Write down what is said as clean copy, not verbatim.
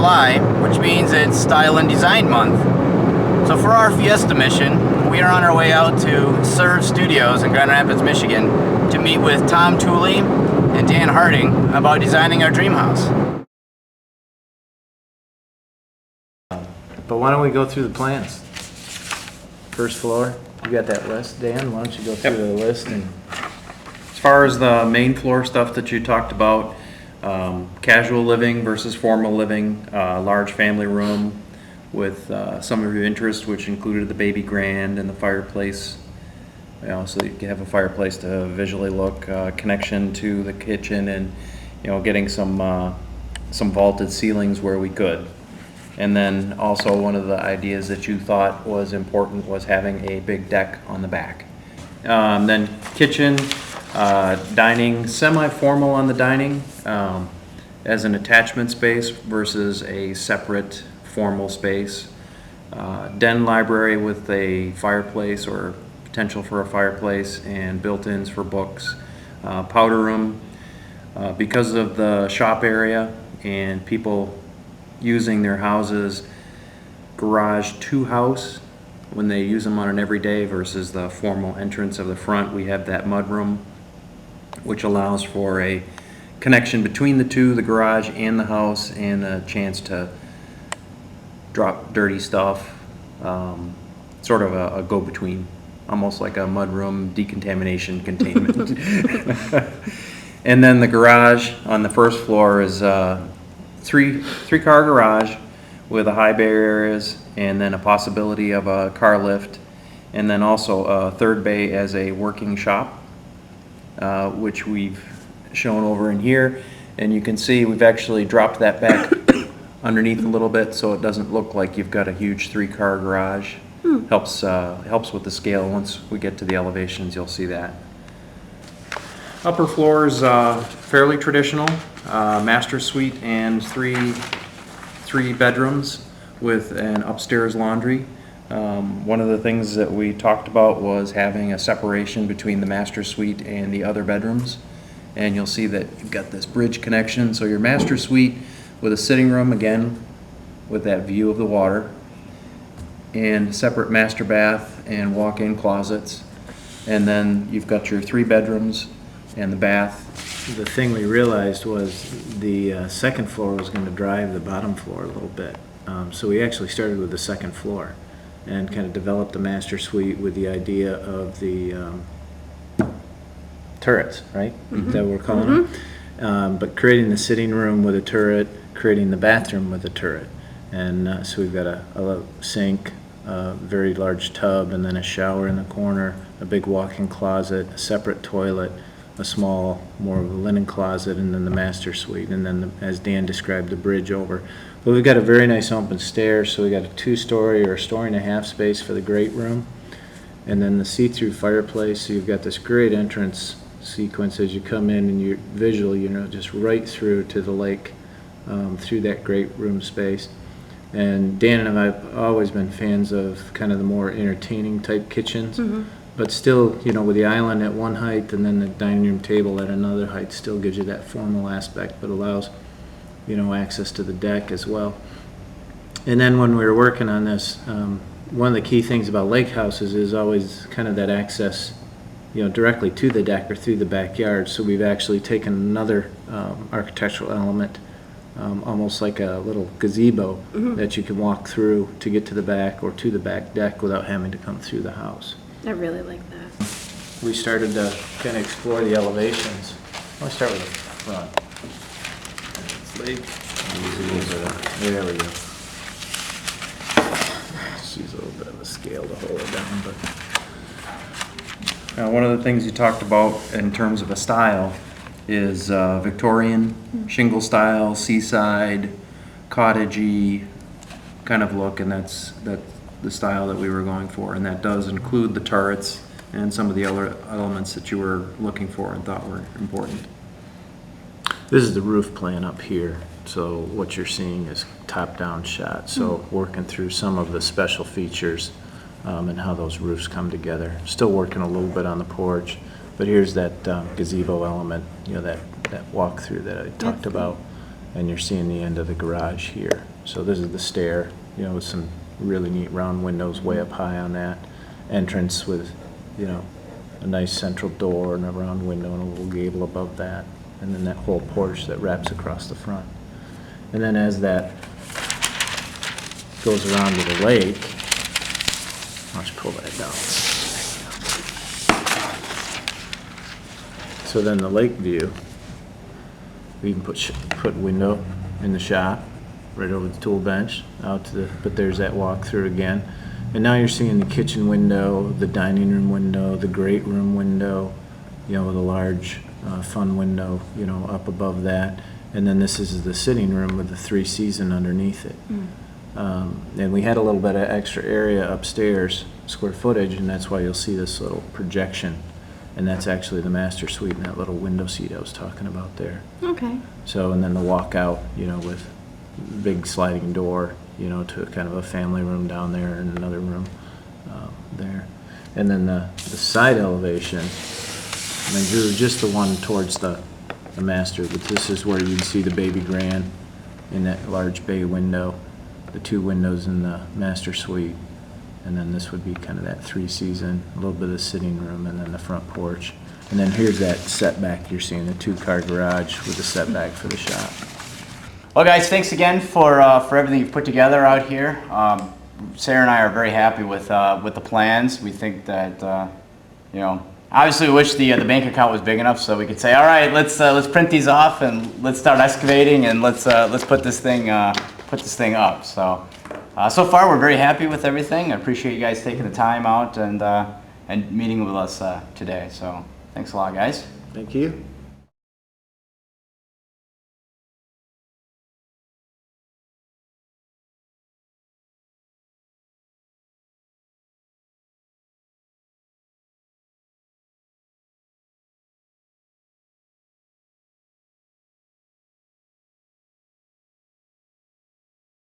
July, which means it's Style and Design Month. So for our Fiesta mission, we are on our way out to Serve Studios in Grand Rapids, Michigan to meet with Tom Tooley and Dan Harding about designing our dream house. But why don't we go through the plans? First floor, you got that list, Dan? Why don't you go through the list? And as far as the main floor stuff that you talked about, casual living versus formal living, large family room with some of your interests, which included the baby grand and the fireplace. So you can have a fireplace to visually look, connection to the kitchen, and getting some vaulted ceilings where we could. And then also one of the ideas that you thought was important was having a big deck on the back. Then kitchen, dining, semi-formal on the dining as an attachment space versus a separate formal space. Den library with a fireplace or potential for a fireplace and built-ins for books. Powder room, because of the shop area and people using their houses garage to house when they use them on an everyday versus the formal entrance of the front. We have that mud room, which allows for a connection between the two, the garage and the house, and a chance to drop dirty stuff, sort of a go-between, almost like a mudroom decontamination containment. And then the garage on the first floor is three-car garage with a high bay areas, and then a possibility of a car lift, and then also a third bay as a working shop, which we've shown over in here. And you can see we've actually dropped that back underneath a little bit so it doesn't look like you've got a huge three-car garage. Helps with the scale. Once we get to the elevations, you'll see that. Upper floor is fairly traditional, master suite and three bedrooms with an upstairs laundry. One of the things that we talked about was having a separation between the master suite and the other bedrooms, and you'll see that you've got this bridge connection. So your master suite with a sitting room, again with that view of the water, and separate master bath and walk-in closets, and then you've got your 3 bedrooms and the bath. the thing we realized was the second floor was going to drive the bottom floor a little bit. So we actually started with the second floor and kind of developed the master suite with the idea of the turrets, right? Mm-hmm. That we're calling them. But creating the sitting room with a turret, creating the bathroom with a turret. And so we've got a sink, a very large tub, and then a shower in the corner, a big walk-in closet, a separate toilet, a small, more of a linen closet, and then the master suite, and then, as Dan described, the bridge over. But we've got a very nice open stairs, so we got a 2-story or a story and a half space for the great room, and then the see-through fireplace. So you've got this great entrance sequence as you come in, and you're visually, just right through to the lake, through that great room space. And Dan and I have always been fans of kind of the more entertaining type kitchens. Mm-hmm. But still, with the island at one height and then the dining room table at another height, still gives you that formal aspect, but allows, access to the deck as well. And then when we were working on this, one of the key things about lake houses is always kind of that access, directly to the deck or through the backyard. So we've actually taken another architectural element, almost like a little gazebo that you can walk through to get to the back or to the back deck without having to come through the house. I really like that. We started to kind of explore the elevations. I'll start with the front. There we go. Just use a little bit of a scale to hold it down. But one of the things you talked about in terms of a style is Victorian shingle style, seaside, cottagey kind of look, and that's the style that we were going for, and that does include the turrets and some of the other elements that you were looking for and thought were important. This is the roof plan up here, so what you're seeing is top-down shot. So working through some of the special features and how those roofs come together. Still working a little bit on the porch, but here's that gazebo element, that walk-through that I talked about, and you're seeing the end of the garage here. So this is the stair, you know, with some really neat round windows way up high on that entrance with, you know, a nice central door and a round window and a little gable above that. And then that whole porch that wraps across the front. And then as that goes around to the lake, I'll just pull that down. So then the lake view, we can put window in the shop, right over the tool bench, out to the, but there's that walk through again. And now you're seeing the kitchen window, the dining room window, the great room window, you know, with a large fun window, you know, up above that. And then this is the sitting room with the 3-season underneath it. And we had a little bit of extra area upstairs, square footage, and that's why you'll see this little projection. And that's actually the master suite and that little window seat I was talking about there. Okay. So, and then the walkout, you know, with big sliding door, you know, to kind of a family room down there and another room there. And then the side elevation, I mean, drew just the one towards the master, but this is where you can see the baby grand in that large bay window, the 2 windows in the master suite. And then this would be kind of that 3-season, a little bit of the sitting room, and then the front porch. And then here's that setback you're seeing, the 2-car garage with the setback for the shop. Well, guys, thanks again for everything you've put together out here. Sarah and I are very happy with the plans. We think that you know, obviously we wish the bank account was big enough so we could say, all right, let's print these off and let's start excavating and let's put this thing up. So. So far, we're very happy with everything. I appreciate you guys taking the time out and meeting with us today. So thanks a lot, guys. Thank you.